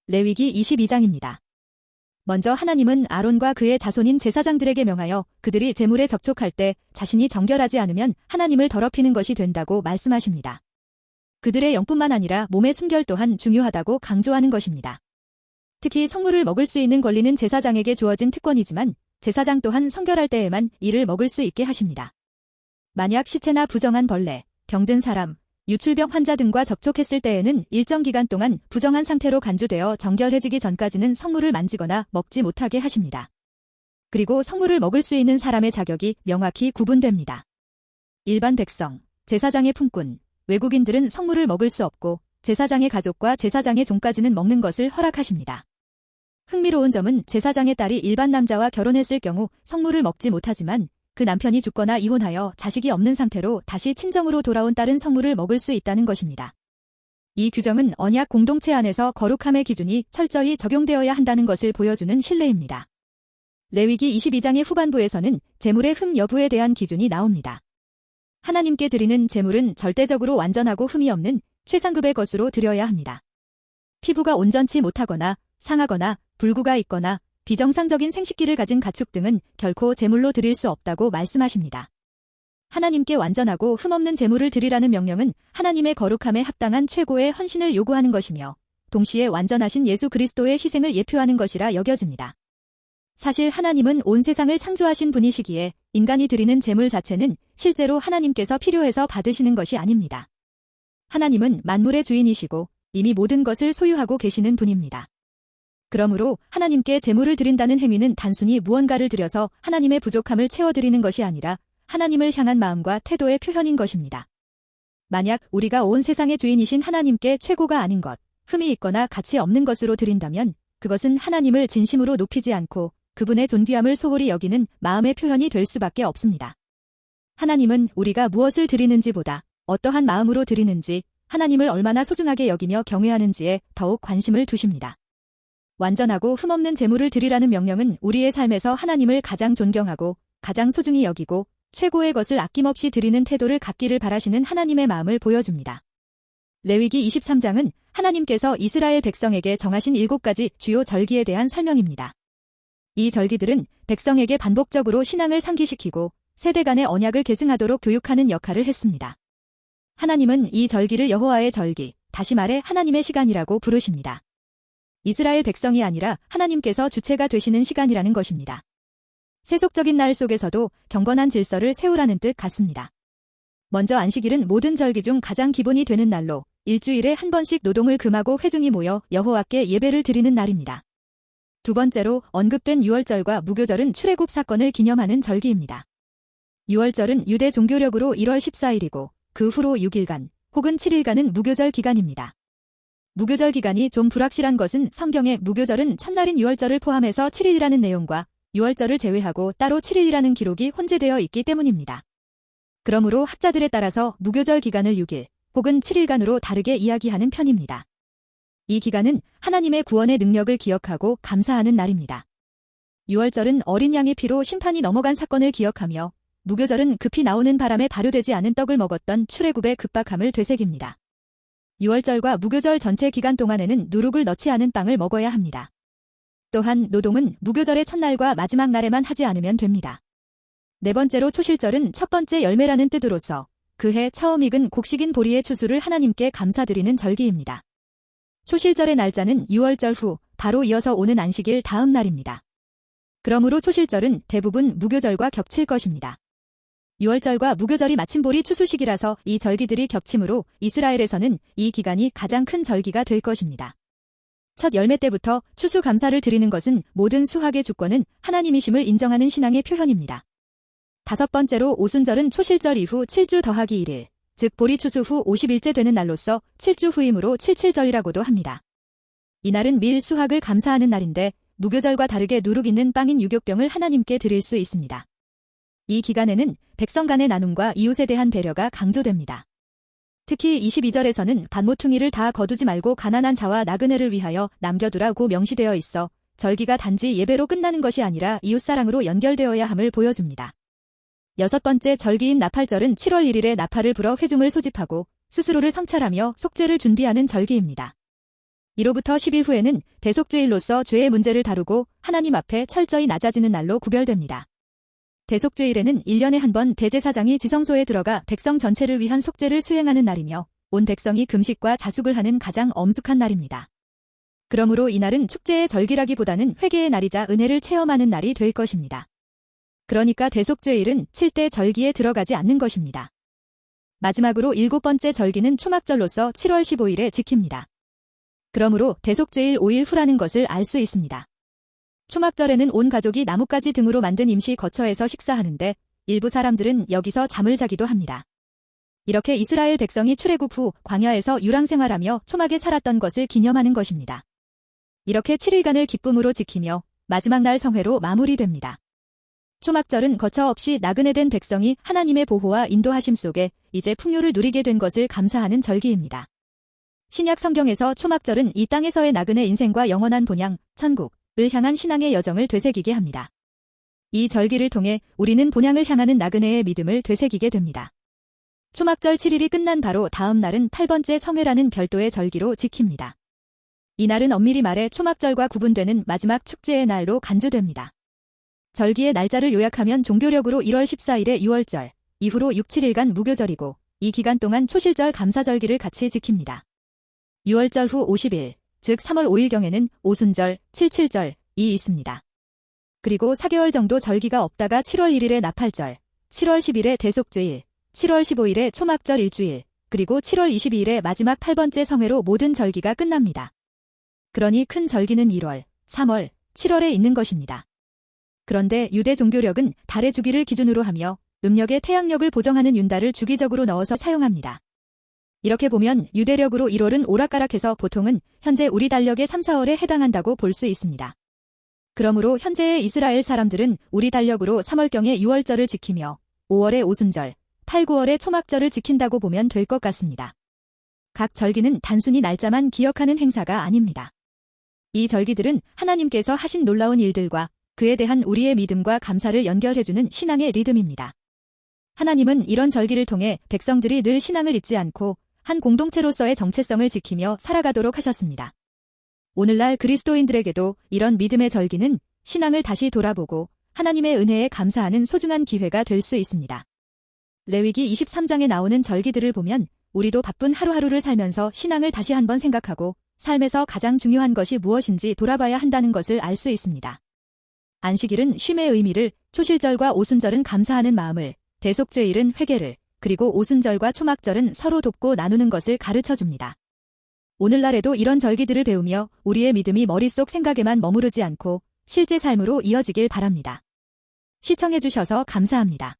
레위기 22장입니다. 먼저 하나님은 아론과 그의 자손인 제사장들에게 명하여 그들이 제물에 접촉할 때 자신이 정결하지 않으면 하나님을 더럽히는 것이 된다고 말씀하십니다. 그들의 영뿐만 아니라 몸의 순결 또한 중요하다고 강조하는 것입니다. 특히 성물을 먹을 수 있는 권리는 제사장에게 주어진 특권이지만 제사장 또한 성결할 때에만 이를 먹을 수 있게 하십니다. 만약 시체나 부정한 벌레, 병든 사람, 유출병 환자 등과 접촉했을 때에는 일정 기간 동안 부정한 상태로 간주되어 정결해지기 전까지는 성물을 만지거나 먹지 못하게 하십니다. 그리고 성물을 먹을 수 있는 사람의 자격이 명확히 구분됩니다. 일반 백성, 제사장의 품꾼, 외국인들은 성물을 먹을 수 없고 제사장의 가족과 제사장의 종까지는 먹는 것을 허락하십니다. 흥미로운 점은 제사장의 딸이 일반 남자와 결혼했을 경우 성물을 먹지 못하지만 그 남편이 죽거나 이혼하여 자식이 없는 상태로 다시 친정으로 돌아온 딸은 성물을 먹을 수 있다는 것입니다. 이 규정은 언약 공동체 안에서 거룩함의 기준이 철저히 적용되어야 한다는 것을 보여주는 신뢰입니다. 레위기 22장의 후반부에서는 제물의 흠 여부에 대한 기준이 나옵니다. 하나님께 드리는 제물은 절대적으로 완전하고 흠이 없는 최상급의 것으로 드려야 합니다. 피부가 온전치 못하거나 상하거나 불구가 있거나 비정상적인 생식기를 가진 가축 등은 결코 제물로 드릴 수 없다고 말씀하십니다. 하나님께 완전하고 흠없는 제물을 드리라는 명령은 하나님의 거룩함에 합당한 최고의 헌신을 요구하는 것이며 동시에 완전하신 예수 그리스도의 희생을 예표하는 것이라 여겨집니다. 사실 하나님은 온 세상을 창조하신 분이시기에 인간이 드리는 제물 자체는 실제로 하나님께서 필요해서 받으시는 것이 아닙니다. 하나님은 만물의 주인이시고 이미 모든 것을 소유하고 계시는 분입니다. 그러므로 하나님께 제물을 드린다는 행위는 단순히 무언가를 드려서 하나님의 부족함을 채워드리는 것이 아니라 하나님을 향한 마음과 태도의 표현인 것입니다. 만약 우리가 온 세상의 주인이신 하나님께 최고가 아닌 것, 흠이 있거나 가치 없는 것으로 드린다면 그것은 하나님을 진심으로 높이지 않고 그분의 존귀함을 소홀히 여기는 마음의 표현이 될 수밖에 없습니다. 하나님은 우리가 무엇을 드리는지보다 어떠한 마음으로 드리는지, 하나님을 얼마나 소중하게 여기며 경외하는지에 더욱 관심을 두십니다. 완전하고 흠없는 제물을 드리라는 명령은 우리의 삶에서 하나님을 가장 존경하고 가장 소중히 여기고 최고의 것을 아낌없이 드리는 태도를 갖기를 바라시는 하나님의 마음을 보여줍니다. 레위기 23장은 하나님께서 이스라엘 백성에게 정하신 7가지 주요 절기에 대한 설명입니다. 이 절기들은 백성에게 반복적으로 신앙을 상기시키고 세대 간의 언약을 계승하도록 교육하는 역할을 했습니다. 하나님은 이 절기를 여호와의 절기, 다시 말해 하나님의 시간이라고 부르십니다. 이스라엘 백성이 아니라 하나님께서 주체가 되시는 시간이라는 것입니다. 세속적인 날 속에서도 경건한 질서를 세우라는 뜻 같습니다. 먼저 안식일은 모든 절기 중 가장 기본이 되는 날로 일주일에 한 번씩 노동을 금하고 회중이 모여 여호와께 예배를 드리는 날입니다. 두 번째로 언급된 유월절과 무교절은 출애굽 사건을 기념하는 절기입니다. 유월절은 유대 종교력으로 1월 14일이고 그 후로 6일간 혹은 7일간은 무교절 기간입니다. 무교절 기간이 좀 불확실한 것은 성경에 무교절은 첫날인 유월절을 포함해서 7일이라는 내용과 유월절을 제외하고 따로 7일이라는 기록이 혼재되어 있기 때문입니다. 그러므로 학자들에 따라서 무교절 기간을 6일 혹은 7일간으로 다르게 이야기하는 편입니다. 이 기간은 하나님의 구원의 능력을 기억하고 감사하는 날입니다. 유월절은 어린 양의 피로 심판이 넘어간 사건을 기억하며 무교절은 급히 나오는 바람에 발효되지 않은 떡을 먹었던 출애굽의 급박함을 되새깁니다. 유월절과 무교절 전체 기간 동안에는 누룩을 넣지 않은 빵을 먹어야 합니다. 또한 노동은 무교절의 첫날과 마지막 날에만 하지 않으면 됩니다. 네 번째로 초실절은 첫 번째 열매라는 뜻으로서 그해 처음 익은 곡식인 보리의 추수를 하나님께 감사드리는 절기입니다. 초실절의 날짜는 유월절 후 바로 이어서 오는 안식일 다음 날입니다. 그러므로 초실절은 대부분 무교절과 겹칠 것입니다. 유월절과 무교절이 마침 보리 추수식이라서 이 절기들이 겹치므로 이스라엘에서는 이 기간이 가장 큰 절기가 될 것입니다. 첫 열매 때부터 추수 감사를 드리는 것은 모든 수확의 주권은 하나님이심을 인정하는 신앙의 표현입니다. 다섯 번째로 오순절은 초실절 이후 7주 더하기 1일, 즉 보리 추수 후 50일째 되는 날로서 7주 후이므로 칠칠절이라고도 합니다. 이날은 밀 수확을 감사하는 날인데 무교절과 다르게 누룩 있는 빵인 유격병을 하나님께 드릴 수 있습니다. 이 기간에는 백성 간의 나눔과 이웃에 대한 배려가 강조됩니다. 특히 22절에서는 밭모퉁이를 다 거두지 말고 가난한 자와 나그네를 위하여 남겨두라고 명시되어 있어 절기가 단지 예배로 끝나는 것이 아니라 이웃사랑으로 연결되어야 함을 보여줍니다. 여섯 번째 절기인 나팔절은 7월 1일에 나팔을 불어 회중을 소집하고 스스로를 성찰하며 속죄를 준비하는 절기입니다. 이로부터 10일 후에는 대속죄일로서 죄의 문제를 다루고 하나님 앞에 철저히 낮아지는 날로 구별됩니다. 대속죄일에는 1년에 한 번 대제사장이 지성소에 들어가 백성 전체를 위한 속죄를 수행하는 날이며 온 백성이 금식과 자숙을 하는 가장 엄숙한 날입니다. 그러므로 이날은 축제의 절기라기보다는 회개의 날이자 은혜를 체험하는 날이 될 것입니다. 그러니까 대속죄일은 7대 절기에 들어가지 않는 것입니다. 마지막으로 7번째 절기는 초막절로서 7월 15일에 지킵니다. 그러므로 대속죄일 5일 후라는 것을 알 수 있습니다. 초막절에는 온 가족이 나뭇가지 등으로 만든 임시 거처에서 식사하는데 일부 사람들은 여기서 잠을 자기도 합니다. 이렇게 이스라엘 백성이 출애굽 후 광야에서 유랑생활하며 초막에 살았던 것을 기념하는 것입니다. 이렇게 7일간을 기쁨으로 지키며 마지막 날 성회로 마무리됩니다. 초막절은 거처 없이 나그네된 백성이 하나님의 보호와 인도하심 속에 이제 풍요를 누리게 된 것을 감사하는 절기입니다. 신약 성경에서 초막절은 이 땅에서의 나그네 인생과 영원한 본향, 천국을 향한 신앙의 여정을 되새기게 합니다. 이 절기를 통해 우리는 본향을 향하는 나그네의 믿음을 되새기게 됩니다. 초막절 7일이 끝난 바로 다음 날은 8번째 성회라는 별도의 절기로 지킵니다. 이날은 엄밀히 말해 초막절과 구분되는 마지막 축제의 날로 간주됩니다. 절기의 날짜를 요약하면 종교력으로 1월 14일에 6월절, 이후로 6, 7일간 무교절이고 이 기간 동안 초실절 감사절기를 같이 지킵니다. 6월절 후 50일, 즉 3월 5일경에는 오순절, 77절이 있습니다. 그리고 4개월 정도 절기가 없다가 7월 1일에 나팔절, 7월 10일에 대속죄일, 7월 15일에 초막절 일주일, 그리고 7월 22일에 마지막 8번째 성회로 모든 절기가 끝납니다. 그러니 큰 절기는 1월, 3월, 7월에 있는 것입니다. 그런데 유대 종교력은 달의 주기를 기준으로 하며 음력의 태양력을 보정하는 윤달을 주기적으로 넣어서 사용합니다. 이렇게 보면 유대력으로 1월은 오락가락해서 보통은 현재 우리 달력의 3, 4월에 해당한다고 볼 수 있습니다. 그러므로 현재의 이스라엘 사람들은 우리 달력으로 3월경에 6월절을 지키며 5월에 오순절, 8, 9월에 초막절을 지킨다고 보면 될 것 같습니다. 각 절기는 단순히 날짜만 기억하는 행사가 아닙니다. 이 절기들은 하나님께서 하신 놀라운 일들과 그에 대한 우리의 믿음과 감사를 연결해주는 신앙의 리듬입니다. 하나님은 이런 절기를 통해 백성들이 늘 신앙을 잊지 않고 한 공동체로서의 정체성을 지키며 살아가도록 하셨습니다. 오늘날 그리스도인들에게도 이런 믿음의 절기는 신앙을 다시 돌아보고 하나님의 은혜에 감사하는 소중한 기회가 될 수 있습니다. 레위기 23장에 나오는 절기들을 보면 우리도 바쁜 하루하루를 살면서 신앙을 다시 한번 생각하고 삶에서 가장 중요한 것이 무엇인지 돌아봐야 한다는 것을 알 수 있습니다. 안식일은 쉼의 의미를, 초실절과 오순절은 감사하는 마음을, 대속죄일은 회개를, 그리고 오순절과 초막절은 서로 돕고 나누는 것을 가르쳐줍니다. 오늘날에도 이런 절기들을 배우며 우리의 믿음이 머릿속 생각에만 머무르지 않고 실제 삶으로 이어지길 바랍니다. 시청해주셔서 감사합니다.